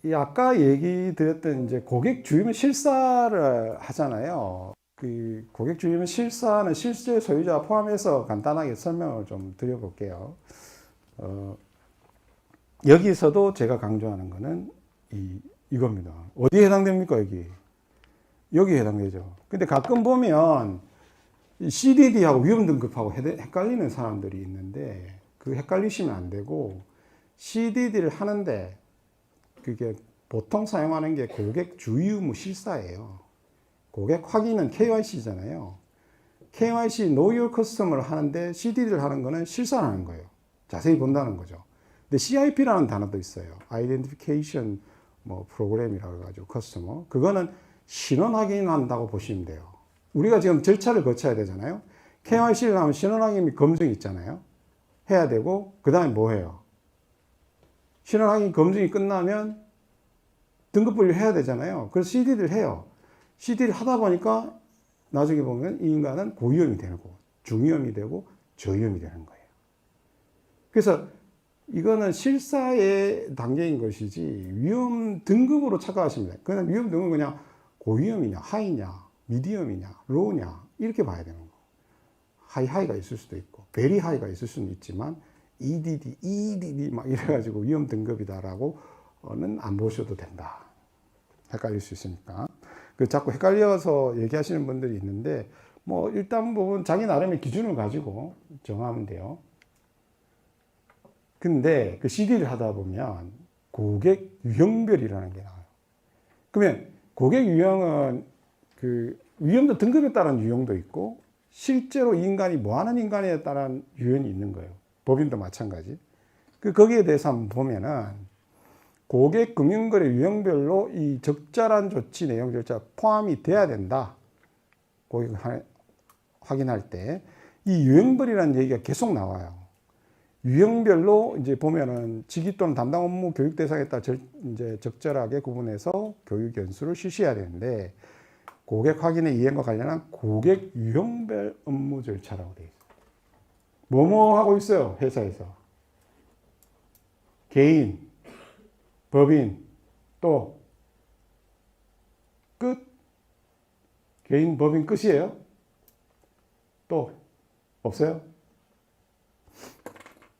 이 아까 얘기 드렸던 이제 고객 주임의 실사를 하잖아요. 그 고객 주임의 실사는 실제 소유자 포함해서 간단하게 설명을 좀 드려볼게요. 여기서도 제가 강조하는 거는 이겁니다. 어디에 해당됩니까, 여기? 여기에 해당되죠. 근데 가끔 보면 CDD하고 위험 등급하고 헷갈리는 사람들이 있는데, 그 헷갈리시면 안 되고, CDD를 하는데, 그게 보통 사용하는 게 고객 주의 의무 실사예요. 고객 확인은 KYC잖아요. KYC Know Your Customer를 하는데 CDD를 하는 거는 실사하는 거예요. 자세히 본다는 거죠. 근데 CIP라는 단어도 있어요. Identification 프로그램이라고 해가지고 커스터머. 그거는 신원 확인한다고 보시면 돼요. 우리가 지금 절차를 거쳐야 되잖아요. KYC를 하면 신원 확인 및 검증이 있잖아요. 해야 되고, 그 다음에 뭐 해요? 신원 확인 검증이 끝나면 등급 분류 해야 되잖아요. 그래서 CD를 해요. CD를 하다 보니까 나중에 보면 이 인간은 고위험이 되고, 중위험이 되고, 저위험이 되는 거예요. 그래서 이거는 실사의 단계인 것이지 위험 등급으로 착각하시면 돼요. 그냥 위험 등급은 그냥 고위험이냐, 하이냐, 미디엄이냐, 로우냐 이렇게 봐야 되는 거. 하이가 있을 수도 있고, 베리 하이가 있을 수는 있지만 EDD 막 이래가지고 위험 등급이다라고는 안 보셔도 된다. 헷갈릴 수 있으니까. 그 자꾸 헷갈려서 얘기하시는 분들이 있는데, 일단 부분 자기 나름의 기준을 가지고 정하면 돼요. 근데 그 CD를 하다 보면 고객 유형별이라는 게 나와요. 그러면 고객 유형은 그 위험도 등급에 따른 유형도 있고, 실제로 이 인간이 뭐 하는 인간에 따른 유형이 있는 거예요. 법인도 마찬가지. 거기에 대해서 한번 보면은 고객 금융거래 유형별로 이 적절한 조치 내용 절차 포함이 돼야 된다. 고객을 확인할 때 이 유형별이라는 얘기가 계속 나와요. 유형별로 이제 보면은 직위 또는 담당 업무 교육 대상에 따라 이제 적절하게 구분해서 교육 연수를 실시해야 되는데, 고객 확인의 이행과 관련한 고객 유형별 업무 절차라고 되어 있어요. 뭐뭐 하고 있어요, 회사에서. 개인, 법인, 또 끝. 개인, 법인 끝이에요. 또 없어요?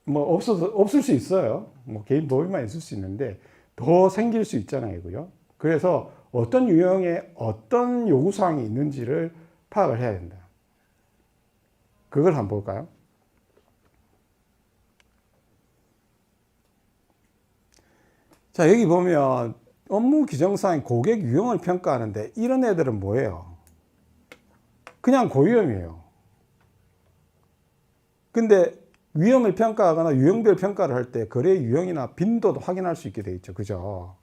없을 수 있어요. 개인 법인만 있을 수 있는데, 더 생길 수 있잖아요, 그죠? 그래서 어떤 유형에 어떤 요구사항이 있는지를 파악을 해야 된다. 그걸 한번 볼까요? 자, 여기 보면 업무 규정상 고객 유형을 평가하는데, 이런 애들은 뭐예요? 그냥 고위험이에요. 근데 위험을 평가하거나 유형별 평가를 할 때 거래 유형이나 빈도도 확인할 수 있게 돼 있죠. 그죠?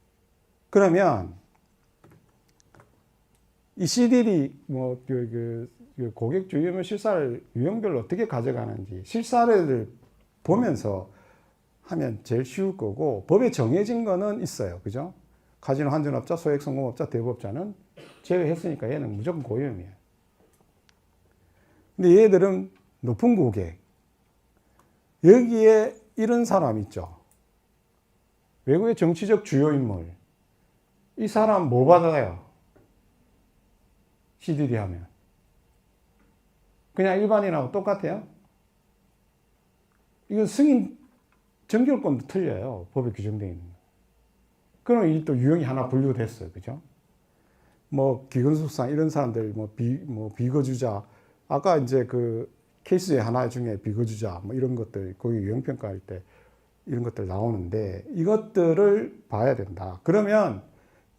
그러면 이 CDD 고객 주의무 실사를 유형별로 어떻게 가져가는지 실사례를 보면서 하면 제일 쉬울 거고, 법에 정해진 거는 있어요. 그죠? 카지노 환전업자, 소액성공업자, 대부업자는 제외했으니까 얘는 무조건 고위험이에요. 근데 얘들은 높은 고객, 여기에 이런 사람 있죠. 외국의 정치적 주요 인물. 이 사람 뭐 받아요? CDD 하면. 그냥 일반인하고 똑같아요? 이건 승인 정결권도 틀려요. 법에 규정되어 있는. 그럼 이 또 유형이 하나 분류됐어요. 그죠? 기근속상 이런 사람들, 비거주자. 아까 이제 그 케이스의 하나 중에 비거주자, 이런 것들, 거기 유형평가할 때 이런 것들 나오는데, 이것들을 봐야 된다. 그러면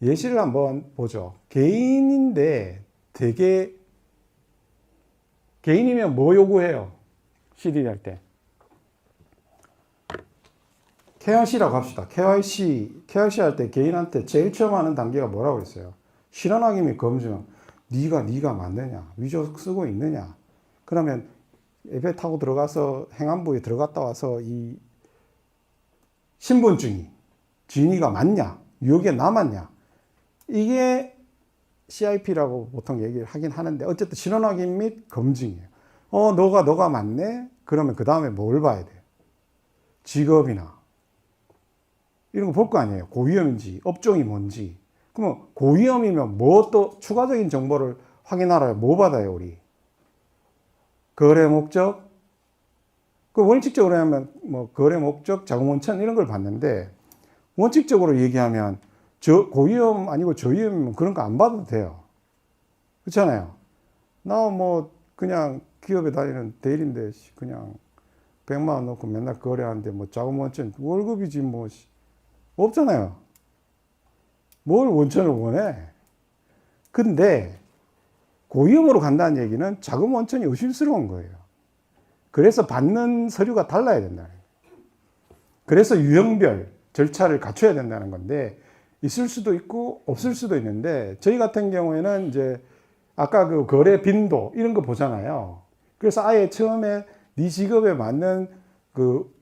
예시를 한번 보죠. 개인인데 개인이면 뭐 요구해요? CDD 할 때. KYC라고 합시다. KYC 할 때 개인한테 제일 처음 하는 단계가 뭐라고 했어요? 실현 확인 및 검증. 네가 맞느냐? 위조 쓰고 있느냐? 그러면 앱에 타고 들어가서 행안부에 들어갔다 와서 이 신분증이 진위가 맞냐? 유효기에 남았냐? 이게 CIP라고 보통 얘기를 하긴 하는데, 어쨌든 실현 확인 및 검증이에요. 너가 맞네? 그러면 그 다음에 뭘 봐야 돼요? 직업이나 이런 거 볼 거 아니에요. 고위험인지, 업종이 뭔지. 그러면 고위험이면 뭐 또 추가적인 정보를 확인하라요. 뭐 받아요, 우리? 거래 목적? 그 원칙적으로 하면 뭐 거래 목적, 자금 원천 이런 걸 봤는데 원칙적으로 얘기하면 저 고위험 아니고 저위험이면 그런 거 안 봐도 돼요. 그렇잖아요. 나 뭐 그냥 기업에 다니는 대리인데 그냥 100만 원 넣고 맨날 거래하는데 뭐 자금 원천 월급이지 뭐 없잖아요. 뭘 원천을 원해? 근데 고위험으로 간다는 얘기는 자금 원천이 의심스러운 거예요. 그래서 받는 서류가 달라야 된다는 거예요. 그래서 유형별 절차를 갖춰야 된다는 건데 있을 수도 있고 없을 수도 있는데 저희 같은 경우에는 이제 아까 그 거래 빈도 이런 거 보잖아요. 그래서 아예 처음에 네 직업에 맞는 그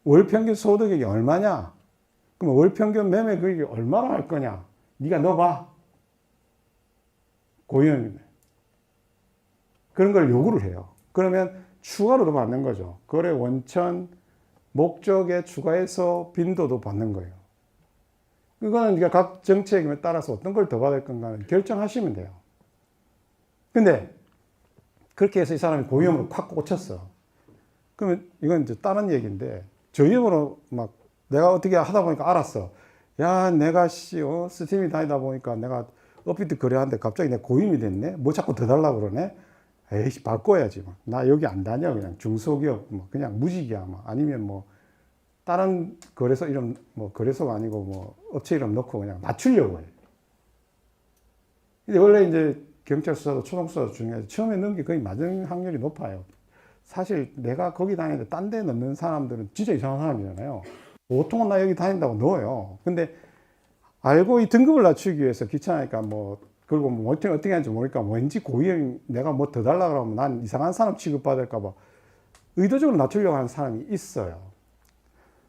월 평균 소득액이 얼마냐? 그럼 월 평균 매매 금액이 얼마나 할 거냐? 네가 넣어봐. 고위험이네. 그런 걸 요구를 해요. 그러면 추가로도 받는 거죠. 거래 원천, 목적에 추가해서 빈도도 받는 거예요. 그거는 각 정책에 따라서 어떤 걸 더 받을 건가는 결정하시면 돼요. 근데 그렇게 해서 이 사람이 고위험으로 콱 꽂혔어. 그러면 이건 이제 다른 얘기인데 저위험으로 막 내가 어떻게 하다 보니까 알았어. 야, 내가 스팀이 다니다 보니까 내가 업비트 거래하는데 갑자기 내가 고위험이 됐네? 뭐 자꾸 더 달라고 그러네? 에이씨, 바꿔야지. 막. 나 여기 안 다녀. 그냥 중소기업, 뭐 그냥 무직이야. 뭐. 아니면 뭐, 다른 거래소 이름, 뭐, 거래소가 아니고 뭐, 업체 이름 넣고 그냥 맞추려고 해. 근데 원래 이제 경찰 수사도 초동 수사도 중요해서 처음에 넣은 게 거의 맞은 확률이 높아요. 사실 내가 거기 다니는데 딴 데 넣는 사람들은 진짜 이상한 사람이잖아요. 보통은 나 여기 다닌다고 넣어요. 근데 알고 이 등급을 낮추기 위해서 귀찮으니까 뭐, 그리고 뭐 어떻게 하는지 모르니까 왠지 고위험 내가 뭐 더 달라 그러면 난 이상한 사람 취급받을까봐 의도적으로 낮추려고 하는 사람이 있어요.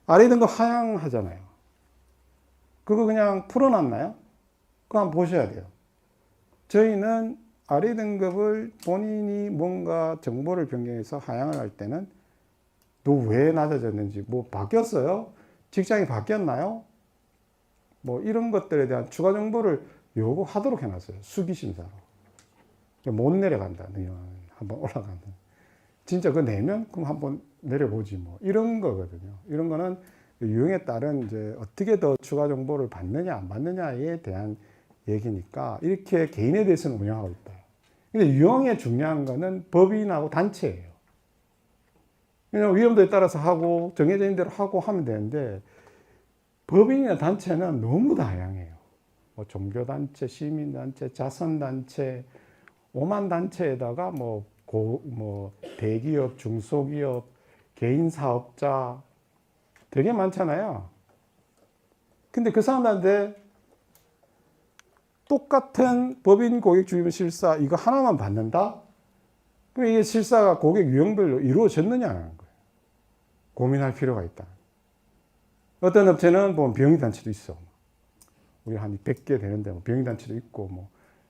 아래 등급 하향하잖아요. 그거 그냥 풀어놨나요? 그거 한번 보셔야 돼요. 저희는 아래 등급을 본인이 뭔가 정보를 변경해서 하향을 할 때는 너 왜 낮아졌는지, 뭐 바뀌었어요? 직장이 바뀌었나요? 뭐 이런 것들에 대한 추가 정보를 요구하도록 해놨어요. 수기심사로. 못 내려간다. 한번 올라간다. 진짜 그거 내면 그럼 한번 내려보지 뭐. 이런 거거든요. 이런 거는 유형에 따른 이제 어떻게 더 추가 정보를 받느냐 안 받느냐에 대한 얘기니까 이렇게 개인에 대해서는 운영하고 있다. 근데 유형에 중요한 거는 법인하고 단체예요. 왜냐면 위험도에 따라서 하고 정해져 있는 대로 하고 하면 되는데 법인이나 단체는 너무 다양해요. 뭐 종교단체, 시민단체, 자선단체, 오만 단체에다가 뭐 대기업, 중소기업, 개인사업자 되게 많잖아요. 근데 그 사람들한테 똑같은 법인 고객 주임 실사 이거 하나만 받는다? 그럼 이게 실사가 고객 유형별로 이루어졌느냐는 거예요. 고민할 필요가 있다. 어떤 업체는 보면 병의단체도 있어. 우리 한 100개 되는데 뭐 병의단체도 있고 뭐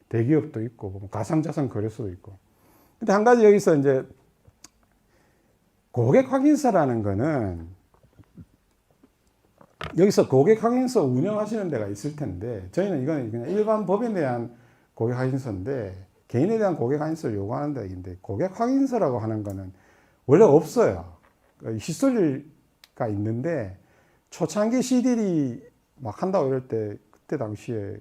대기업도 있고 뭐 가상자산 거래소도 있고. 근데 한 가지 여기서 이제 고객 확인서라는 거는 여기서 고객 확인서 운영하시는 데가 있을 텐데 저희는 이건 그냥 일반 법인에 대한 고객 확인서인데 개인에 대한 고객 확인서를 요구하는 데인데 고객 확인서라고 하는 거는 원래 없어요. 히스토리가 있는데 초창기 CDD 막 한다고 이럴 때 그때 당시에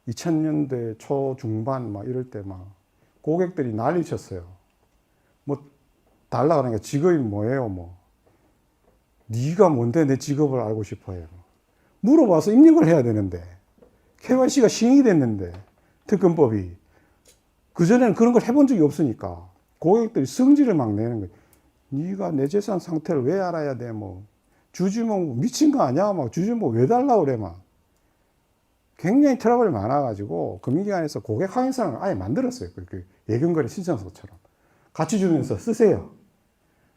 2000년대 초중반 막 이럴 때 막 고객들이 난리 쳤어요. 뭐 달라 그러니까 직업이 뭐예요? 뭐 네가 뭔데 내 직업을 알고 싶어요. 물어봐서 입력을 해야 되는데 KYC가 시행이 됐는데 특검법이 그전에는 그런 걸 해본 적이 없으니까 고객들이 성질을 막 내는 거예요. 네가 내 재산 상태를 왜 알아야 돼? 뭐 주주모 미친 거 아니야? 막 주주모 왜 달라 그래? 막 굉장히 트러블이 많아가지고 금융기관에서 고객 확인서를 아예 만들었어요. 그 예금거래 신청서처럼 같이 주면서 쓰세요.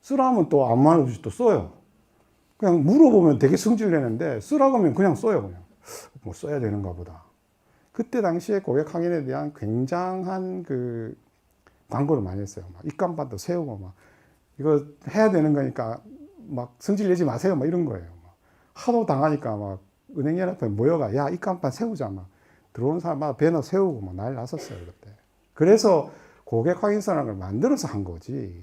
쓰라면 또 아무 말 없이 또 써요. 그냥 물어보면 되게 성질 내는데 쓰라고 하면 그냥 써요. 그냥 뭐 써야 되는가 보다. 그때 당시에 고객 확인에 대한 굉장한 그 광고를 많이 했어요. 막 입간판도 세우고 막 이거 해야 되는 거니까 막 성질 내지 마세요. 막 이런 거예요. 하도 당하니까 막 은행연합회 모여가 야 입간판 세우자 막 들어오는 사람마다 배너 세우고 막 난리 났었어요 그때. 그래서 고객 확인서라는 걸 만들어서 한 거지.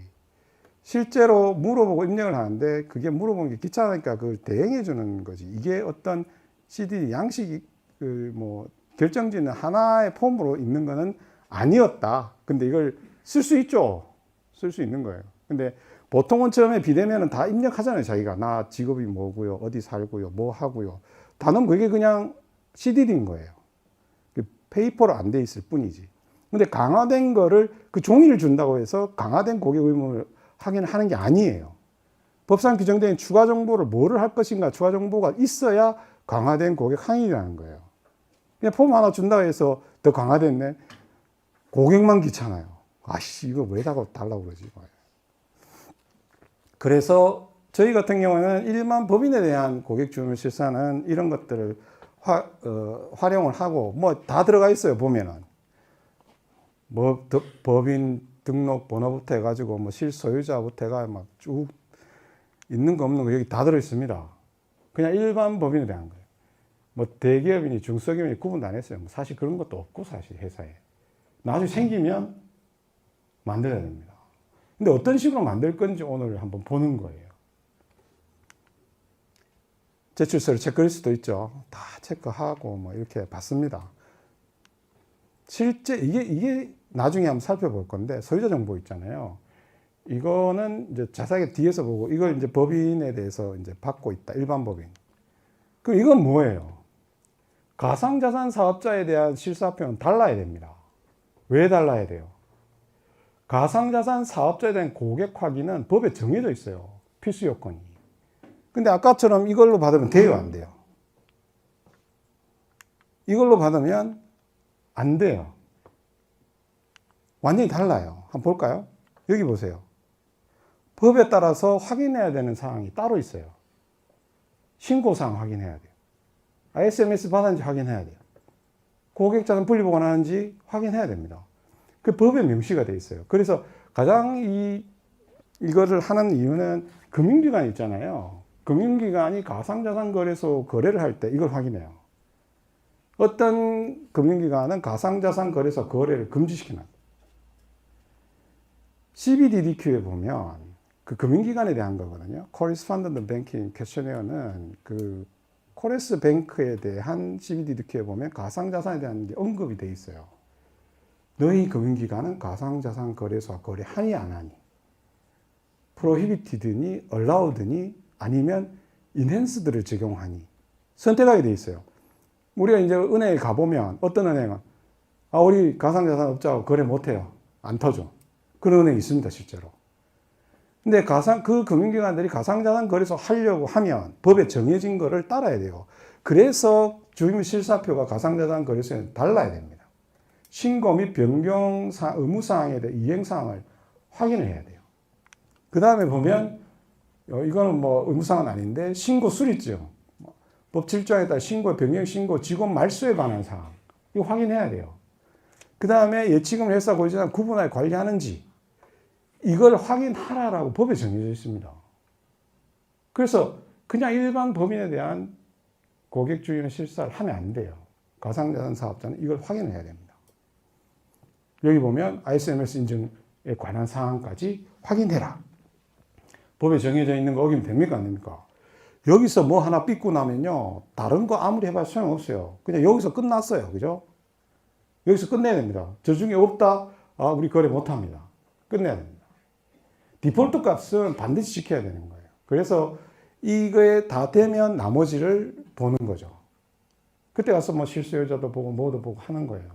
실제로 물어보고 입력을 하는데 그게 물어보는 게 귀찮으니까 그걸 대행해 주는 거지. 이게 어떤 CD 양식이 그 뭐 결정지는 하나의 폼으로 있는 거는 아니었다. 근데 이걸 쓸 수 있죠. 쓸 수 있는 거예요. 근데 보통은 처음에 비대면은 다 입력하잖아요. 자기가 나 직업이 뭐고요, 어디 살고요, 뭐 하고요. 단어는 그게 그냥 CDD인 거예요. 페이퍼로 안 돼 있을 뿐이지. 근데 강화된 거를 그 종이를 준다고 해서 강화된 고객 의무를 확인을 하는 게 아니에요. 법상 규정된 추가 정보를 뭐를 할 것인가 추가 정보가 있어야 강화된 고객 항의라는 거예요. 그냥 폼 하나 준다고 해서 더 강화됐네. 고객만 귀찮아요. 아씨 이거 왜 달라고 그러지. 그래서 저희 같은 경우는 일반 법인에 대한 고객 주문 실사는 이런 것들을 활용을 하고 뭐 다 들어가 있어요. 보면은 뭐 법인 등록 번호부터 해가지고 뭐 실소유자부터 해가 막 쭉 있는 거 없는 거 여기 다 들어 있습니다. 그냥 일반 법인에 대한 거예요. 뭐 대기업이니 중소기업이니 구분도 안 했어요. 뭐 사실 그런 것도 없고 사실 회사에 나중에 생기면 만들어야 됩니다. 근데 어떤 식으로 만들 건지 오늘 한번 보는 거예요. 제출서를 체크리스트도 있죠. 다 체크하고 뭐 이렇게 봤습니다. 실제 이게 나중에 한번 살펴볼 건데 소유자 정보 있잖아요. 이거는 이제 자세하게 뒤에서 보고 이걸 이제 법인에 대해서 이제 받고 있다. 일반 법인. 그럼 이건 뭐예요? 가상자산 사업자에 대한 실사표는 달라야 됩니다. 왜 달라야 돼요? 가상자산 사업자에 대한 고객 확인은 법에 정해져 있어요. 필수 요건이. 근데 아까처럼 이걸로 받으면 돼요, 안 돼요? 이걸로 받으면 안 돼요. 완전히 달라요. 한번 볼까요? 여기 보세요. 법에 따라서 확인해야 되는 사항이 따로 있어요. 신고사항 확인해야 돼요. SMS 받았는지 확인해야 돼요. 고객자는 분리 보관하는지 확인해야 됩니다. 그 법에 명시가 되어 있어요. 그래서 가장 이거를 하는 이유는 금융기관 있잖아요. 금융기관이 가상자산 거래소 거래를 할 때 이걸 확인해요. 어떤 금융기관은 가상자산 거래소 거래를 금지시켜놔요. CBDDQ에 보면 그 금융기관에 대한 거거든요. Correspondent Banking Questionnaires 그 코레스 뱅크에 대한 CBDQ에 보면 가상자산에 대한 게 언급이 돼 있어요. 너희 금융기관은 가상자산 거래소와 거래하니 안 하니? prohibited니 allowed니 아니면 enhanced를 적용하니? 선택하게 돼 있어요. 우리가 이제 은행에 가보면 어떤 은행은 우리 가상자산 업자하고 거래 못해요. 안 터져. 그런 은행이 있습니다, 실제로. 근데 그 금융기관들이 가상자산 거래소 하려고 하면 법에 정해진 거를 따라야 돼요. 그래서 주임 실사표가 가상자산 거래소에는 달라야 됩니다. 신고 및 변경 의무사항에 대한 이행사항을 확인을 해야 돼요. 그 다음에 보면, 이거는 뭐 의무사항은 아닌데, 신고 수리증. 법 7조에 따라 신고, 변경 신고, 직원 말소에 관한 사항. 이거 확인해야 돼요. 그 다음에 예치금 회사 고지사항 구분하여 관리하는지. 이걸 확인하라라고 법에 정해져 있습니다. 그래서 그냥 일반 법인에 대한 고객 주의나 실사를 하면 안 돼요. 가상자산 사업자는 이걸 확인해야 됩니다. 여기 보면 ISMS 인증에 관한 사항까지 확인해라. 법에 정해져 있는 거 어기면 됩니까? 안 됩니까? 여기서 뭐 하나 삐고 나면요. 다른 거 아무리 해봐야 소용없어요. 그냥 여기서 끝났어요. 그죠? 여기서 끝내야 됩니다. 저 중에 없다? 우리 거래 못합니다. 끝내야 됩니다. 디폴트 값은 반드시 지켜야 되는 거예요. 그래서 이거에 다 되면 나머지를 보는 거죠. 그때 가서 뭐 실수요자도 보고 뭐도 보고 하는 거예요.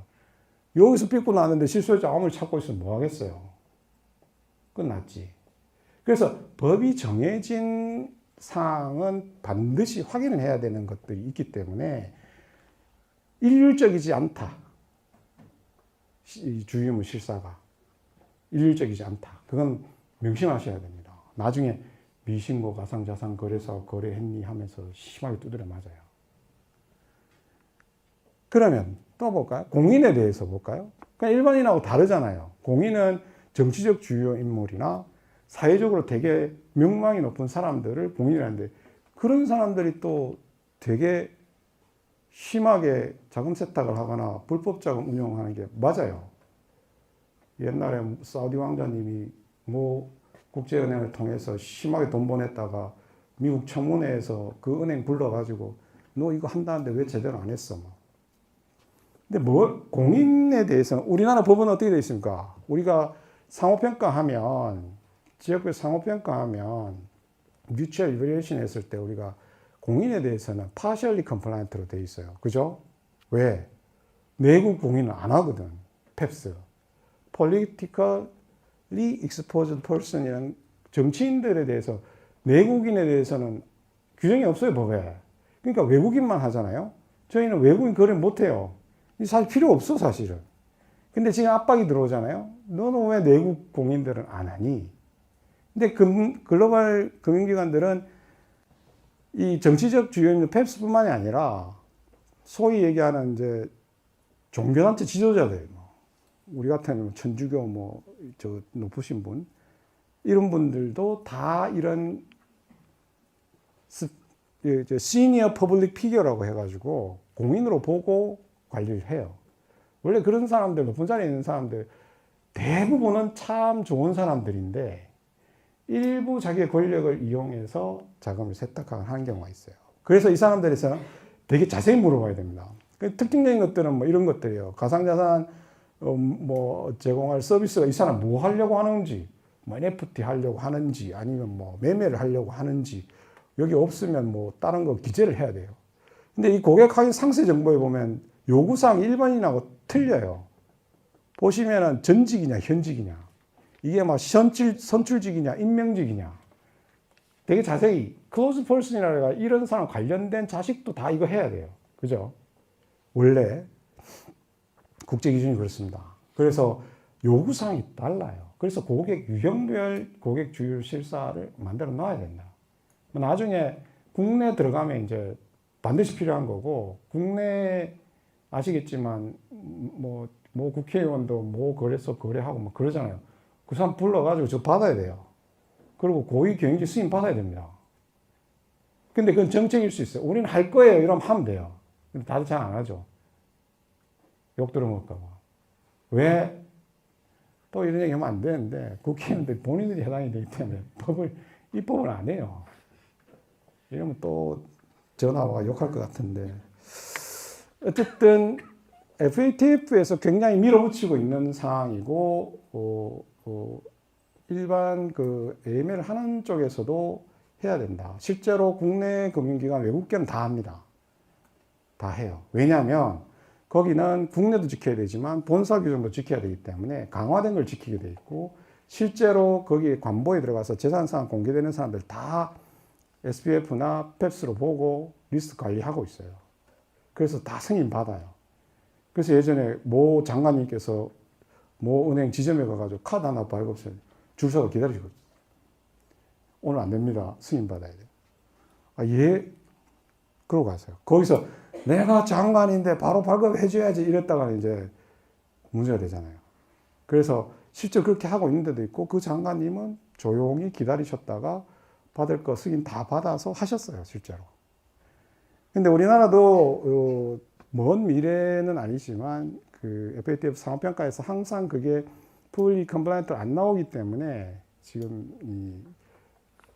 여기서 삐고 나는데 실수요자 아무리 찾고 있으면 뭐 하겠어요. 끝났지. 그래서 법이 정해진 사항은 반드시 확인을 해야 되는 것들이 있기 때문에 일률적이지 않다. 주의무 실사가 일률적이지 않다. 그건 명심하셔야 됩니다. 나중에 미신고 가상자산 거래소 거래했니 하면서 심하게 두드려 맞아요. 그러면 또 볼까요? 공인에 대해서 볼까요? 그냥 일반인하고 다르잖아요. 공인은 정치적 주요 인물이나 사회적으로 되게 명망이 높은 사람들을 공인이라는데 그런 사람들이 또 되게 심하게 자금 세탁을 하거나 불법 자금 운용하는 게 맞아요. 옛날에 사우디 왕자님이 뭐 국제은행을 통해서 심하게 돈 보냈다가 미국 청문회에서 그 은행 불러가지고 너 이거 한다는데 왜 제대로 안 했어? 뭐. 근데 뭐 공인에 대해서는 우리나라 법은 어떻게 되어 있습니까? 우리가 상호평가하면 지역별 상호평가하면 뮤추얼 이버리에이션 했을 때 우리가 공인에 대해서는 partially compliant로 되어 있어요. 그죠? 왜? 내국 공인은 안 하거든. 펩스. politically exposed person이라는 정치인들에 대해서 내국인에 대해서는 규정이 없어요, 법에. 그러니까 외국인만 하잖아요. 저희는 외국인 거래 못 해요. 사실 필요 없어, 사실은. 근데 지금 압박이 들어오잖아요. 너는 왜 내국 공인들은 안 하니? 근데 글로벌 금융기관들은 이 정치적 주요인 펩스뿐만이 아니라 소위 얘기하는 이제 종교단체 지도자들, 우리 같은 천주교 저 높으신 분 이런 분들도 다 이런 시니어 퍼블릭 피겨라고 해가지고 공인으로 보고 관리를 해요. 원래 그런 사람들, 높은 자리에 있는 사람들 대부분은 참 좋은 사람들인데 일부 자기의 권력을 이용해서 자금을 세탁하는 경우가 있어요. 그래서 이 사람들에서는 되게 자세히 물어봐야 됩니다. 특징적인 것들은 뭐 이런 것들이에요. 가상자산 제공할 서비스가 이 사람 뭐 하려고 하는지, 뭐 NFT 하려고 하는지, 아니면 뭐 매매를 하려고 하는지, 여기 없으면 뭐 다른 거 기재를 해야 돼요. 근데 이 고객 확인 상세 정보에 보면 요구사항 일반인하고 틀려요. 보시면은 전직이냐, 현직이냐, 이게 막 선출직이냐, 임명직이냐, 되게 자세히 close person이라 이런 사람 관련된 자식도 다 이거 해야 돼요. 그죠? 원래 국제 기준이 그렇습니다. 그래서 요구사항이 달라요. 그래서 고객 유형별 고객 주율 실사를 만들어 놔야 된다. 나중에 국내 들어가면 이제 반드시 필요한 거고, 국내 아시겠지만 뭐 국회의원도 뭐 거래소 거래하고 뭐 그러잖아요. 그 사람 불러가지고 저 받아야 돼요. 그리고 고위 경영지 승인 받아야 됩니다. 근데 그건 정책일 수 있어요. 우리는 할 거예요. 이러면 하면 돼요. 근데 다들 잘 안 하죠. 욕 들어먹을까봐. 왜? 또 이런 얘기 하면 안 되는데, 국회의원들 본인들이 해당이 되기 때문에 입법을 안 해요. 이러면 또 전화 와서 욕할 것 같은데. 어쨌든, FATF에서 굉장히 밀어붙이고 있는 상황이고, 일반 AML 하는 쪽에서도 해야 된다. 실제로 국내 금융기관, 외국계는 다 합니다. 다 해요. 왜냐하면 거기는 국내도 지켜야 되지만 본사 규정도 지켜야 되기 때문에 강화된 걸 지키게 돼 있고, 실제로 거기 관보에 들어가서 재산사항 공개되는 사람들 다 SPF나 펩스로 보고 리스트 관리하고 있어요. 그래서 다 승인 받아요. 그래서 예전에 모 장관님께서 모 은행 지점에 가가지고 카드 하나 발급해서 줄 서서 기다리시거든요. 오늘 안 됩니다. 승인 받아야 돼요. 아, 예? 그러고 가세요. 거기서 내가 장관인데 바로 발급해줘야지 이랬다가 이제 문제가 되잖아요. 그래서 실제 그렇게 하고 있는 데도 있고, 그 장관님은 조용히 기다리셨다가 받을 거 승인 다 받아서 하셨어요, 실제로. 근데 우리나라도 먼 미래는 아니지만 그 FATF 상호평가에서 항상 그게 fully compliant 안 나오기 때문에 지금 이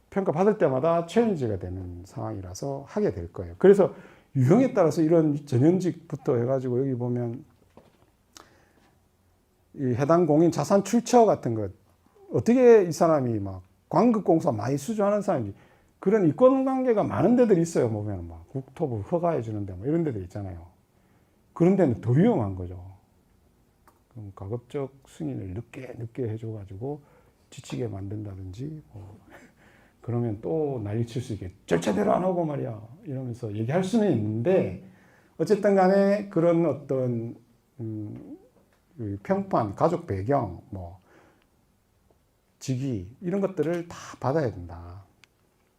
평가 받을 때마다 챌린지가 되는 상황이라서 하게 될 거예요. 그래서 유형에 따라서 이런 전현직부터 해가지고 여기 보면 이 해당 공인 자산 출처 같은 것, 어떻게 이 사람이 막 광급공사 많이 수주하는 사람인지, 그런 이권 관계가 많은 데들이 있어요. 보면 막 국토부 허가해 주는데 뭐 이런 데들 있잖아요. 그런 데는 더 위험한 거죠. 그럼 가급적 승인을 늦게 해줘가지고 지치게 만든다든지, 그러면 또 난리 칠 수 있게 절차대로 안 하고 말이야 이러면서 얘기할 수는 있는데, 어쨌든 간에 그런 어떤 평판, 가족 배경, 직위 이런 것들을 다 받아야 된다.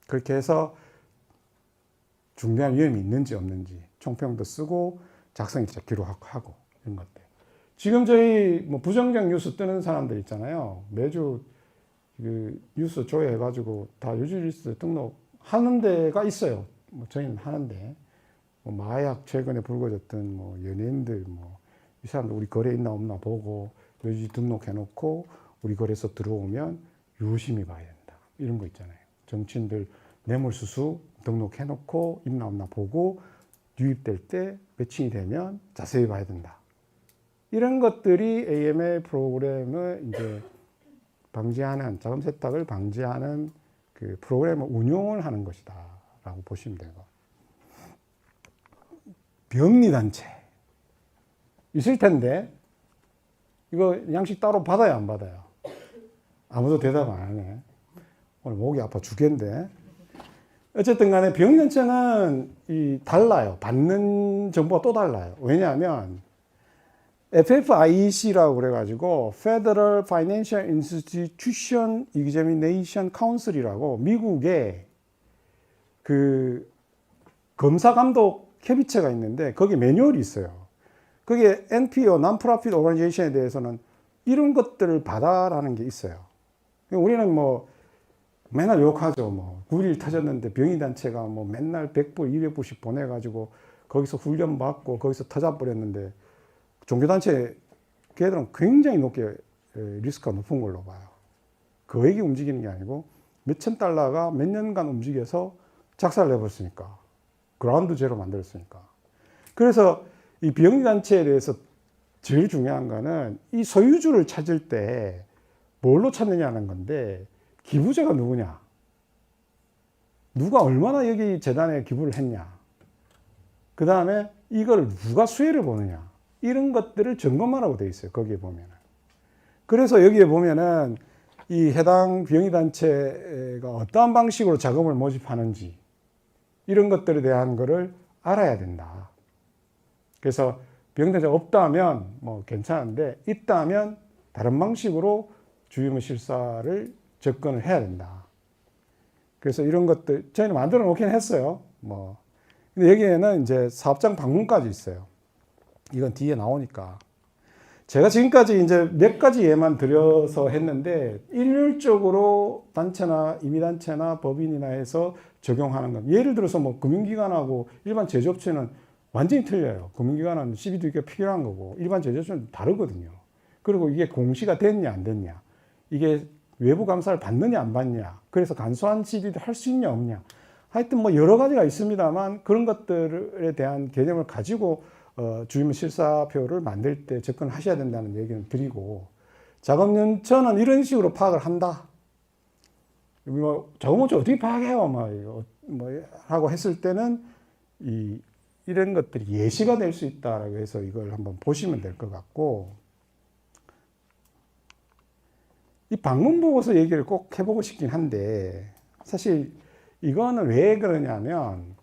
그렇게 해서 중대한 위험이 있는지 없는지 총평도 쓰고 작성일자 기록하고 이런 것들. 지금 저희 부정적 뉴스 뜨는 사람들 있잖아요. 매주 그 뉴스 조회해가지고 다 유지 리스트 등록하는 데가 있어요. 저희는 하는데 뭐 마약 최근에 불거졌던 뭐 연예인들 뭐 이 사람들 우리 거래 있나 없나 보고 여기 등록해놓고 우리 거래소 들어오면 유심히 봐야 된다. 이런 거 있잖아요. 정치인들 뇌물수수 등록해놓고 있나 없나 보고 유입될 때 매칭이 되면 자세히 봐야 된다. 이런 것들이 AML 프로그램을 이제 방지하는 자금 세탁을 방지하는 그 프로그램을 운용을 하는 것이다라고 보시면 되고 병리단체 있을 텐데 이거 양식 따로 받아야 안 받아요? 아무도 대답 안 하네. 오늘 목이 아파 죽겠는데. 어쨌든 간에 병리단체는 달라요. 받는 정보가 또 달라요. 왜냐하면 FFIEC라고 그래가지고 Federal Financial Institution Examination Council이라고 미국의 그 검사 감독 협의체가 있는데 거기 매뉴얼이 있어요. 그게 NPO, Non-Profit Organization에 대해서는 이런 것들을 받아라는 게 있어요. 우리는 뭐 맨날 욕하죠. 뭐 9.11 터졌는데 병의단체가 뭐 맨날 100불, 200불씩 보내가지고 거기서 훈련 받고 거기서 터져버렸는데 종교단체 걔들은 굉장히 높게 리스크가 높은 걸로 봐요. 거액이 움직이는 게 아니고 몇천 달러가 몇 년간 움직여서 작살을 내버렸으니까. 그라운드 제로 만들었으니까. 그래서 이 병리단체에 대해서 제일 중요한 거는 이 소유주를 찾을 때 뭘로 찾느냐는 건데 기부자가 누구냐? 누가 얼마나 여기 재단에 기부를 했냐? 그 다음에 이걸 누가 수혜를 보느냐? 이런 것들을 점검하라고 되어 있어요. 거기에 보면은. 그래서 여기에 보면은 이 해당 병의단체가 어떠한 방식으로 자금을 모집하는지 이런 것들에 대한 거를 알아야 된다. 그래서 병의단체가 없다면 뭐 괜찮은데 있다면 다른 방식으로 주유무 실사를 접근을 해야 된다. 그래서 이런 것들 저희는 만들어 놓긴 했어요. 뭐 근데 여기에는 이제 사업장 방문까지 있어요. 이건 뒤에 나오니까. 제가 지금까지 이제 몇 가지 예만 들여서 했는데 일률적으로 단체나 임의단체나 법인이나 해서 적용하는 건 예를 들어서 뭐 금융기관하고 일반 제조업체는 완전히 틀려요. 금융기관은 CBD가 필요한 거고 일반 제조업체는 다르거든요. 그리고 이게 공시가 됐냐 안 됐냐 이게 외부 감사를 받느냐 안 받냐 그래서 간소한 CBD 할 수 있냐 없냐 하여튼 뭐 여러 가지가 있습니다만 그런 것들에 대한 개념을 가지고 주유무 실사표를 만들 때 접근하셔야 된다는 얘기는 드리고 자금연천은 이런 식으로 파악을 한다. 뭐 자금연천 어떻게 파악해요? 뭐 하고 했을 때는 이런 것들이 예시가 될 수 있다라고 해서 이걸 한번 보시면 될 것 같고 이 방문 보고서 얘기를 꼭 해보고 싶긴 한데 사실 이거는 왜 그러냐면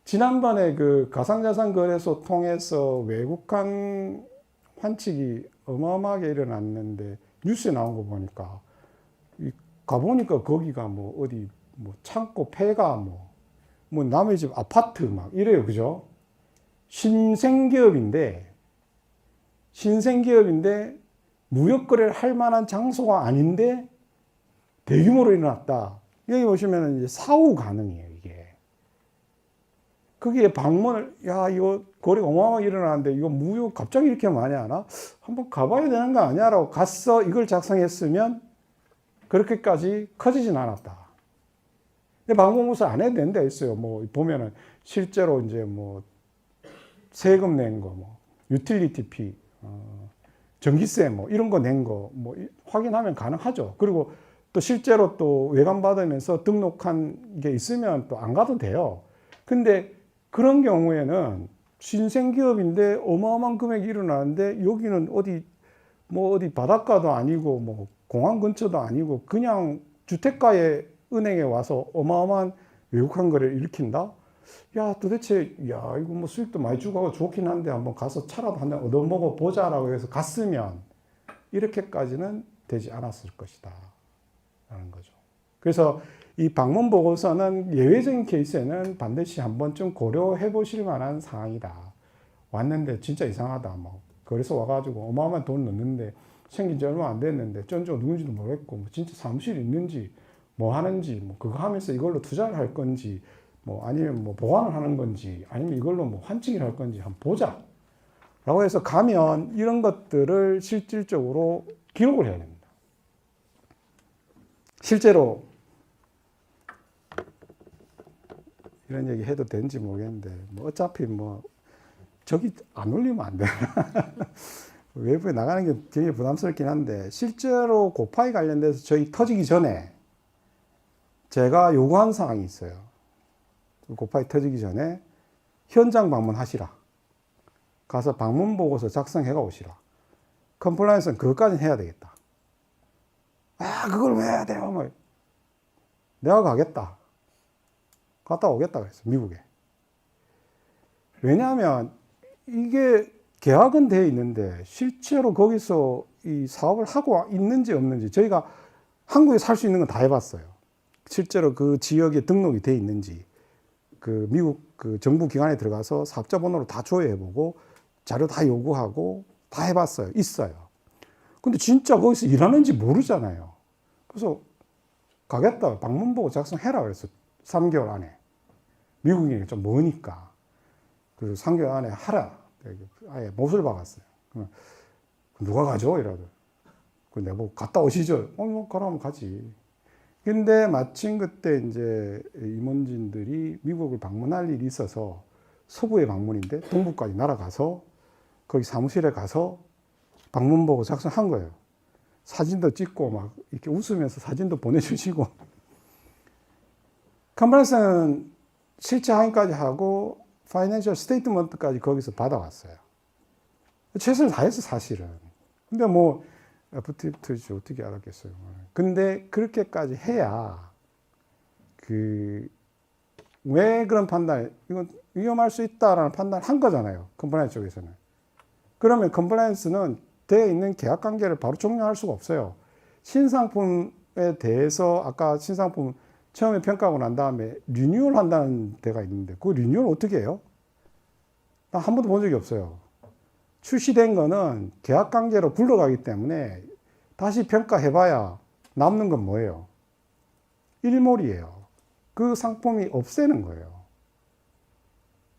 지난번에 그 가상자산 거래소 통해서 외국한 환칙이 어마어마하게 일어났는데 뉴스에 나온 거 보니까 가보니까 거기가 뭐 어디 뭐 창고 폐가 뭐 남의 집 아파트 막 이래요. 그죠? 신생기업인데 무역거래를 할 만한 장소가 아닌데 대규모로 일어났다. 여기 보시면 이제 사후 가능해요. 이게. 거기에 방문을 이거 거래가 어마어마하게 일어나는데 이거 무역 갑자기 이렇게 많이 하나? 한번 가봐야 되는 거 아니야? 라고 가서 이걸 작성했으면 그렇게까지 커지진 않았다. 근데 방문고사 안 해도 되는 데 있어요. 뭐 보면은 실제로 이제 뭐 세금 낸 거, 뭐 유틸리티 피, 전기세 뭐 이런 거 낸 거 뭐 확인하면 가능하죠. 그리고 또 실제로 또 외관 받으면서 등록한 게 있으면 또 안 가도 돼요. 근데 그런 경우에는 신생기업인데 어마어마한 금액이 일어나는데 여기는 어디 바닷가도 아니고 뭐 공항 근처도 아니고 그냥 주택가에 은행에 와서 어마어마한 외국한 거래를 일으킨다? 도대체 이거 뭐 수익도 많이 주고 좋긴 한데 한번 가서 차라도 한잔 얻어먹어 보자라고 해서 갔으면 이렇게까지는 되지 않았을 것이다 라는 거죠. 그래서 이 방문 보고서는 예외적인 케이스에는 반드시 한 번쯤 고려해 보실 만한 사항이다. 왔는데 진짜 이상하다. 뭐 거기서 와가지고 어마어마한 돈 넣는데 생긴 지 얼마 안 됐는데 쩐저 누군지도 모르겠고 뭐 진짜 사무실이 있는지 뭐 하는지 뭐 그거 하면서 이걸로 투자를 할 건지 뭐 아니면 뭐 보관을 하는 건지 아니면 이걸로 뭐 환증을 할 건지 한번 보자. 라고 해서 가면 이런 것들을 실질적으로 기록을 해야 됩니다. 실제로 이런 얘기 해도 되는지 모르겠는데 뭐 어차피 뭐 저기 안 올리면 안 되나 외부에 나가는 게 굉장히 부담스럽긴 한데 실제로 고파이 관련돼서 저희 터지기 전에 제가 요구한 사항이 있어요. 고파이 터지기 전에 현장 방문하시라. 가서 방문 보고서 작성해 오시라. 컴플라이언스는 그것까지는 해야 되겠다. 아, 그걸 왜 해야 돼요? 뭐. 내가 가겠다. 갔다 오겠다 그랬어, 미국에. 왜냐하면 이게 계약은 되어 있는데 실제로 거기서 이 사업을 하고 있는지 없는지 저희가 한국에 살 수 있는 건 다 해봤어요. 실제로 그 지역에 등록이 되어 있는지 그 미국 그 정부 기관에 들어가서 사업자 번호로 다 조회해보고 자료 다 요구하고 다 해봤어요. 있어요. 근데 진짜 거기서 일하는지 모르잖아요. 그래서 가겠다. 방문 보고 작성해라 그랬어. 3개월 안에. 미국이 좀 머니까. 그래서 3개월 안에 하라. 아예 못을 박았어요. 누가 가죠? 이러더. 내가 뭐 갔다 오시죠? 뭐 가라면 가지. 근데 마침 그때 이제 임원진들이 미국을 방문할 일이 있어서 서부에 방문인데 동부까지 날아가서 거기 사무실에 가서 방문 보고 작성한 거예요. 사진도 찍고 막 이렇게 웃으면서 사진도 보내주시고. 컴플라이언스는 실제 확인까지 하고 파이낸셜 스테이트먼트까지 거기서 받아왔어요. 최선을 다했어 사실은. 근데 뭐 FTT지 어떻게 알았겠어요. 근데 그렇게까지 해야 왜 그런 판단, 이건 위험할 수 있다라는 판단을 한 거잖아요. 컴플라이언스 쪽에서는. 그러면 컴플라이언스는 되어 있는 계약 관계를 바로 종료할 수가 없어요. 신상품에 대해서 아까 신상품 처음에 평가하고 난 다음에 리뉴얼 한다는 데가 있는데 그 리뉴얼 어떻게 해요? 나 한 번도 본 적이 없어요. 출시된 거는 계약 관계로 굴러가기 때문에 다시 평가해봐야 남는 건 뭐예요? 일몰이에요. 그 상품이 없애는 거예요.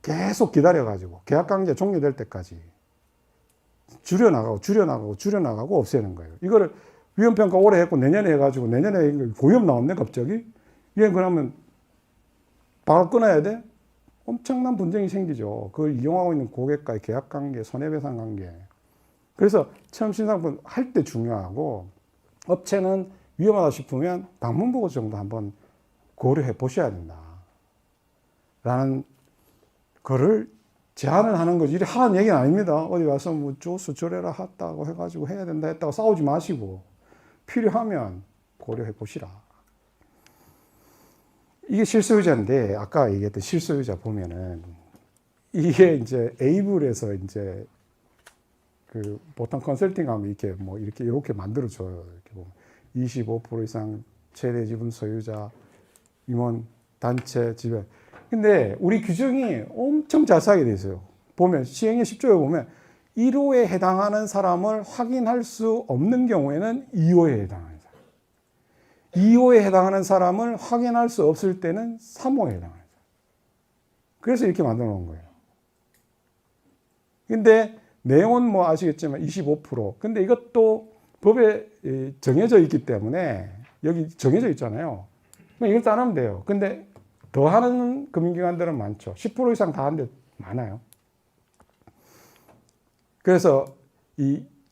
계속 기다려가지고 계약 관계 종료될 때까지 줄여나가고 없애는 거예요. 이거를 위험평가 올해 했고 내년에 해가지고 내년에 고위험 나왔네 갑자기? 이게 그러면 바로 끊어야 돼? 엄청난 분쟁이 생기죠. 그걸 이용하고 있는 고객과의 계약관계, 손해배상 관계. 그래서 처음 신상품 할 때 중요하고 업체는 위험하다 싶으면 방문보고 정도 한번 고려해 보셔야 된다. 라는 거를 제안을 하는 거지. 이래 하라는 얘기는 아닙니다. 어디 가서 뭐 조수 저래라 했다고 해가지고 해야 된다 했다고 싸우지 마시고 필요하면 고려해 보시라. 이게 실소유자인데 아까 얘기했던 실소유자 보면은 이게 이제 에이블에서 이제 그 보통 컨설팅 하면 이렇게 만들어줘요. 이렇게 보면 25% 이상 최대 지분 소유자, 임원, 단체, 지배. 근데 우리 규정이 엄청 자세하게 돼 있어요. 보면 시행령 10조에 보면 1호에 해당하는 사람을 확인할 수 없는 경우에는 2호에 해당하는 사람. 2호에 해당하는 사람을 확인할 수 없을 때는 3호에 해당하는 사람. 그래서 이렇게 만들어 놓은 거예요. 근데 내용은 뭐 아시겠지만 25%. 근데 이것도 법에 정해져 있기 때문에 여기 정해져 있잖아요. 이걸 따르면 돼요. 근데 더 하는 금융기관들은 많죠. 10% 이상 다 하는 데 많아요. 그래서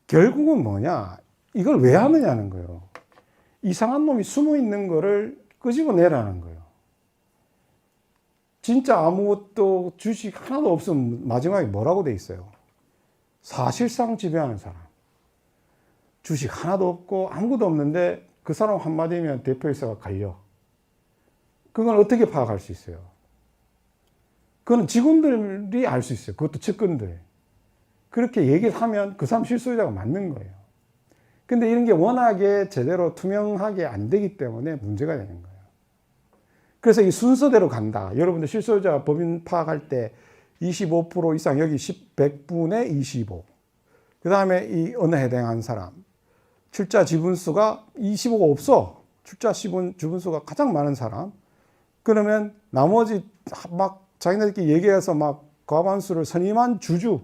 결국은 뭐냐? 이걸 왜 하느냐는 거예요. 이상한 놈이 숨어 있는 거를 끄집어내라는 거예요. 진짜 아무것도 주식 하나도 없으면 마지막에 뭐라고 돼 있어요? 사실상 지배하는 사람. 주식 하나도 없고 아무것도 없는데 그 사람 한마디면 대표이사가 갈려. 그건 어떻게 파악할 수 있어요? 그건 직원들이 알 수 있어요. 그것도 측근들. 그렇게 얘기를 하면 그 사람 실소유자가 맞는 거예요. 근데 이런 게 워낙에 제대로 투명하게 안 되기 때문에 문제가 되는 거예요. 그래서 이 순서대로 간다. 여러분들 실소유자 법인 파악할 때 25% 이상 여기 100분의 25. 그 다음에 이 어느 해당한 사람. 출자 지분수가 25가 없어. 출자 지분수가 가장 많은 사람. 그러면 나머지 막 자기네들끼리 얘기해서 막 과반수를 선임한 주주,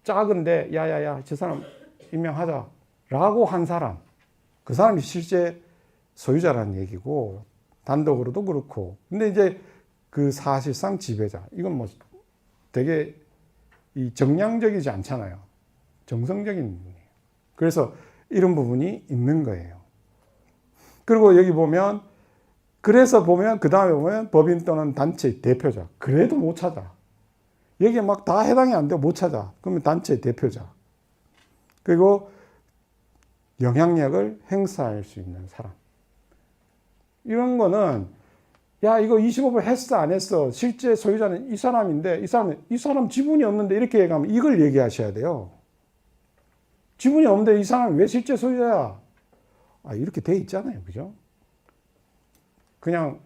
작은데 야야야 저 사람 임명하자라고 한 사람, 그 사람이 실제 소유자라는 얘기고, 단독으로도 그렇고. 근데 이제 그 사실상 지배자, 이건 뭐 되게 이 정량적이지 않잖아요. 정성적인 부분이에요. 그래서 이런 부분이 있는 거예요. 그리고 여기 보면, 그래서 보면 그 다음에 보면 법인 또는 단체의 대표자, 그래도 못 찾아. 여기에 막 다 해당이 안 돼, 못 찾아. 그러면 단체의 대표자. 그리고 영향력을 행사할 수 있는 사람. 이런 거는, 야, 이거 25% 했어, 안 했어? 실제 소유자는 이 사람인데, 이 사람 지분이 없는데, 이렇게 얘기하면 이걸 얘기하셔야 돼요. 지분이 없는데 이 사람이 왜 실제 소유자야? 아, 이렇게 돼 있잖아요. 그죠? 그냥,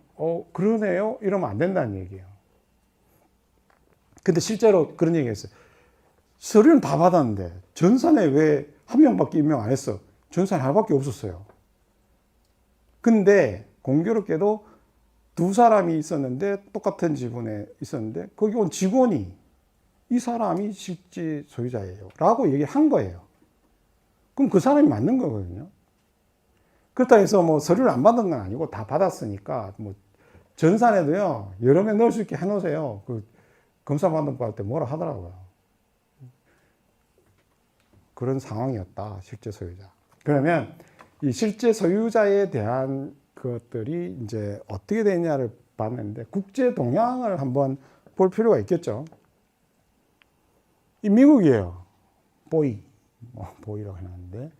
그러네요? 이러면 안 된다는 얘기예요. 근데 실제로 그런 얘기 했어요. 서류는 다 받았는데, 전산에 왜 한 명밖에 임명 안 했어? 전산에 하나밖에 없었어요. 근데, 공교롭게도 두 사람이 있었는데, 똑같은 지분에 있었는데, 거기 온 직원이 이 사람이 실제 소유자예요. 라고 얘기한 거예요. 그럼 그 사람이 맞는 거거든요. 그렇다 해서 뭐 서류를 안 받은 건 아니고 다 받았으니까, 뭐 전산에도요, 여러 명 넣을 수 있게 해놓으세요. 그 검사 받는 거 할 때 뭐라 하더라고요. 그런 상황이었다, 실제 소유자. 그러면 이 실제 소유자에 대한 것들이 이제 어떻게 되냐를 봤는데, 국제 동향을 한번 볼 필요가 있겠죠. 이 미국이에요. 보이라고 해놨는데,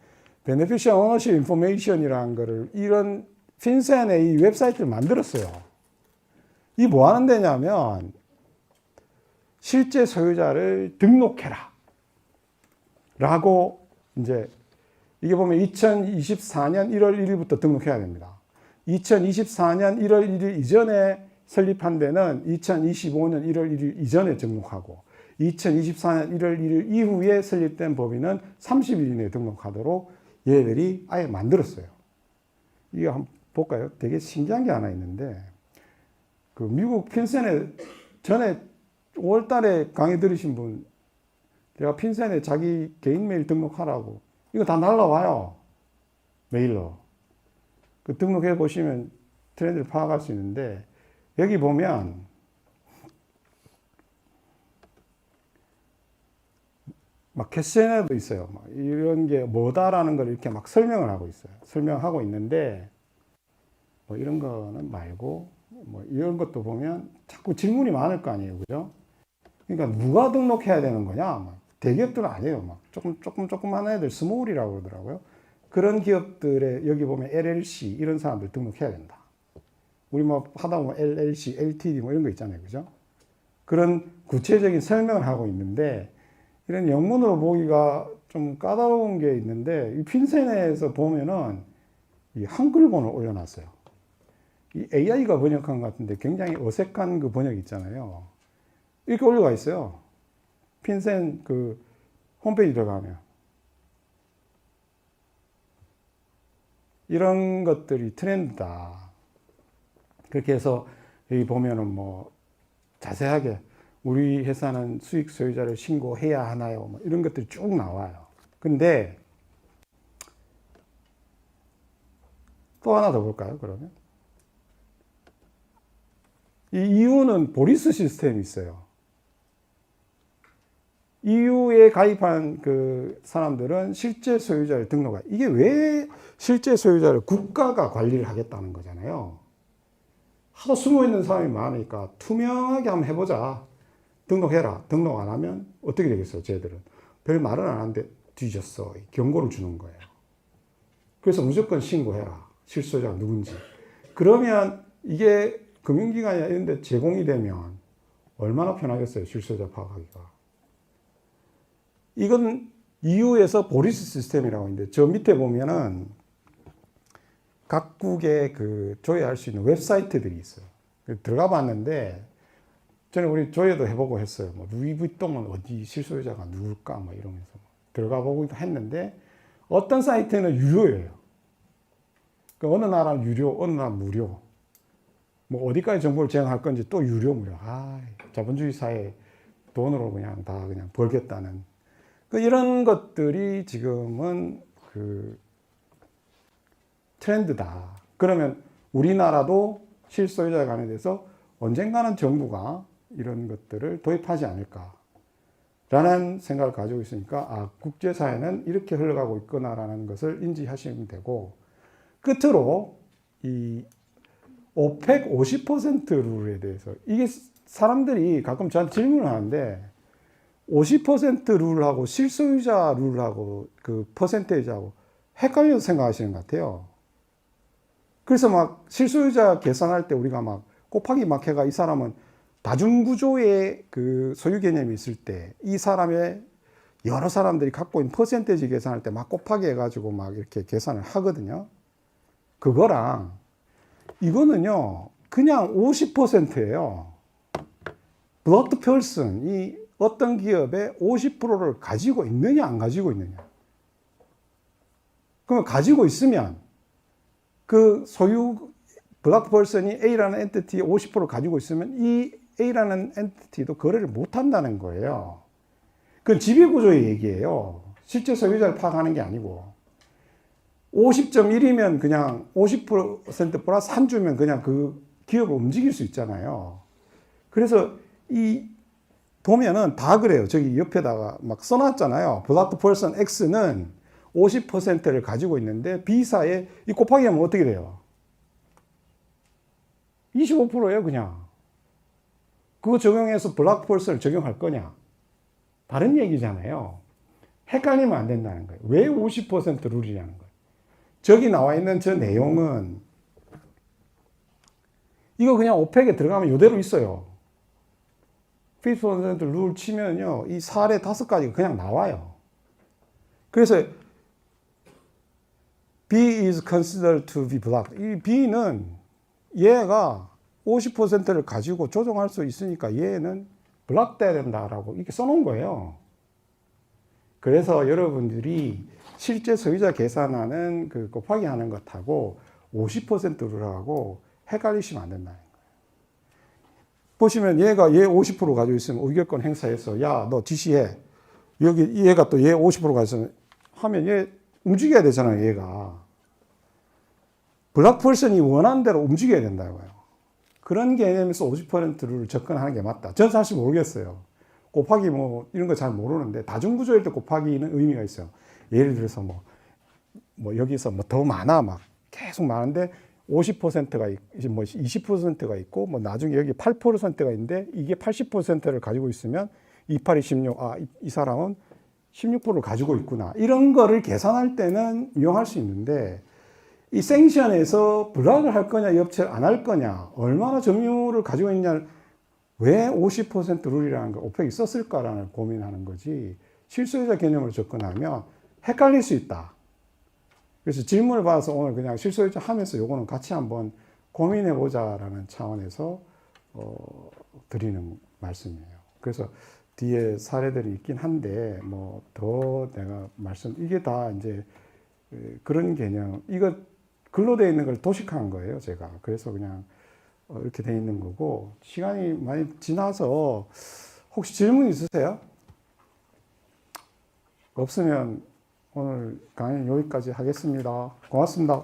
Beneficial Ownership Information이라는 거를, 이런 핀센의 이 웹사이트를 만들었어요. 이 뭐 하는 데냐면, 실제 소유자를 등록해라. 라고, 이제, 이게 보면 2024년 1월 1일부터 등록해야 됩니다. 2024년 1월 1일 이전에 설립한 데는 2025년 1월 1일 이전에 등록하고, 2024년 1월 1일 이후에 설립된 법인은 30일 이내에 등록하도록 얘들이 아예 만들었어요. 이거 한번 볼까요? 되게 신기한 게 하나 있는데, 그 미국 핀센에 전에 5월 달에 강의 들으신 분, 제가 핀센에 자기 개인 메일 등록하라고, 이거 다 날라와요. 메일로. 그 등록해 보시면 트렌드를 파악할 수 있는데, 여기 보면 막 캐시에도 있어요. 막 이런 게 뭐다라는 걸 이렇게 막 설명을 하고 있어요. 설명하고 있는데, 뭐 이런 거는 말고, 뭐 이런 것도 보면 자꾸 질문이 많을 거 아니에요. 그죠? 그러니까 누가 등록해야 되는 거냐? 막 대기업들은 아니에요. 막 조그만 애들, 스몰이라고 그러더라고요. 그런 기업들에 여기 보면 LLC 이런 사람들 등록해야 된다. 우리 뭐 하다 보면 LLC, LTD 뭐 이런 거 있잖아요. 그죠? 그런 구체적인 설명을 하고 있는데, 이런 영문으로 보기가 좀 까다로운 게 있는데, 이 핀센에서 보면은 이 한글본을 올려놨어요. 이 AI가 번역한 것 같은데 굉장히 어색한 그 번역 있잖아요. 이렇게 올려가 있어요. 핀센 그 홈페이지 들어가면. 이런 것들이 트렌드다. 그렇게 해서 여기 보면은 뭐 자세하게 우리 회사는 수익 소유자를 신고해야 하나요? 뭐 이런 것들이 쭉 나와요. 근데 또 하나 더 볼까요, 그러면? 이 이유는 보리스 시스템이 있어요. EU에 가입한 그 사람들은 실제 소유자를 등록해. 이게 왜 실제 소유자를 국가가 관리를 하겠다는 거잖아요. 하도 숨어 있는 사람이 많으니까 투명하게 한번 해보자. 등록해라. 등록 안 하면 어떻게 되겠어요, 쟤들은? 별 말은 안 하는데 뒤졌어. 경고를 주는 거예요. 그래서 무조건 신고해라. 실소유자가 누군지. 그러면 이게 금융기관이나 이런 데 제공이 되면 얼마나 편하겠어요, 실소유자 파악하기가. 이건 EU에서 보리스 시스템이라고 있는데, 저 밑에 보면은 각국의 그 조회할 수 있는 웹사이트들이 있어요. 들어가 봤는데, 전에 우리 조회도 해보고 했어요. 뭐 루이비통은 어디 실소유자가 누굴까? 뭐 이러면서 들어가 보기도 했는데, 어떤 사이트는 유료예요. 그 어느 나라는 유료, 어느 나라는 무료. 뭐 어디까지 정보를 제공할 건지 또 유료무료. 자본주의 사회 돈으로 그냥 다 그냥 벌겠다는 이런 것들이 지금은 그 트렌드다. 그러면 우리나라도 실소유자 관련돼서 언젠가는 정부가 이런 것들을 도입하지 않을까라는 생각을 가지고 있으니까 국제사회는 이렇게 흘러가고 있구나라는 것을 인지하시면 되고, 끝으로 이 오펙 50% 룰에 대해서 이게 사람들이 가끔 저한테 질문을 하는데 50% 룰하고 실소유자 룰하고 그 퍼센테이지하고 헷갈려서 생각하시는 것 같아요. 그래서 막 실소유자 계산할 때 우리가 막 곱하기 막 해가 이 사람은 다중구조의 그 소유 개념이 있을 때 이 사람의 여러 사람들이 갖고 있는 퍼센테이지 계산할 때 막 곱하기 해가지고 막 이렇게 계산을 하거든요. 그거랑 이거는요, 그냥 50%예요. 블러드 펄슨이 어떤 기업의 50%를 가지고 있느냐, 안 가지고 있느냐. 그러면 가지고 있으면 그 소유, 블러드 펄슨이 A라는 엔티티의 50%를 가지고 있으면 이 A라는 엔티티도 거래를 못 한다는 거예요. 그건 지배구조의 얘기예요. 실제 소유자를 파악하는 게 아니고. 50.1이면 그냥 50% 플러스 한 주면 그냥 그 기업을 움직일 수 있잖아요. 그래서 이 보면은 다 그래요. 저기 옆에다가 막 써놨잖아요. 블러드 펄슨 X는 50%를 가지고 있는데 B사에 이 곱하기 하면 어떻게 돼요? 25%예요, 그냥. 그거 적용해서 블러드 펄슨을 적용할 거냐? 다른 얘기잖아요. 헷갈리면 안 된다는 거예요. 왜 50% 룰이냐는 거예요. 저기 나와 있는 저 내용은 이거 그냥 오펙에 들어가면 이대로 있어요. 50% 룰 치면요, 이 사례 5가지가 그냥 나와요. 그래서 B is considered to be blocked. 이 B는 얘가 50%를 가지고 조정할 수 있으니까 얘는 블락돼야 된다라고 이렇게 써놓은 거예요. 그래서 여러분들이 실제 소유자 계산하는 그 곱하기 하는 것하고 50%를 하고 헷갈리시면 안 된다는 거예요. 보시면 얘가 얘 50% 가지고 있으면 의결권 행사해서 야, 너 지시해. 여기 얘가 또 얘 50% 가지고 하면 얘 움직여야 되잖아요, 얘가. 블락 펄슨이 원하는 대로 움직여야 된다고요. 그런 개념에서 50%를 접근하는 게 맞다. 저는 사실 모르겠어요. 곱하기 뭐 이런 거 잘 모르는데 다중구조일 때 곱하기는 의미가 있어요. 예를 들어서 뭐 여기서 뭐 더 많아 막 계속 많은데 50%가 이제 뭐 20%가 있고 뭐 나중에 여기 8%가 있는데 이게 80%를 가지고 있으면 28이 16. 이 사람은 16%를 가지고 있구나. 이런 거를 계산할 때는 이용할 수 있는데 이 생션에서 블락을 할 거냐, 엽체를 안 할 거냐, 얼마나 점유율을 가지고 있냐, 왜 50% 룰이라는 걸 오펙이 썼을까라는 고민하는 거지, 실소유자 개념으로 접근하면 헷갈릴 수 있다. 그래서 질문을 받아서 오늘 그냥 실소유자 하면서 요거는 같이 한번 고민해 보자라는 차원에서 드리는 말씀이에요. 그래서 뒤에 사례들이 있긴 한데 뭐 더 내가 이게 다 이제 그런 개념, 이거 글로 되어 있는 걸 도식한 거예요, 제가. 그래서 그냥 이렇게 되어 있는 거고, 시간이 많이 지나서 혹시 질문 있으세요? 없으면 오늘 강의 여기까지 하겠습니다. 고맙습니다.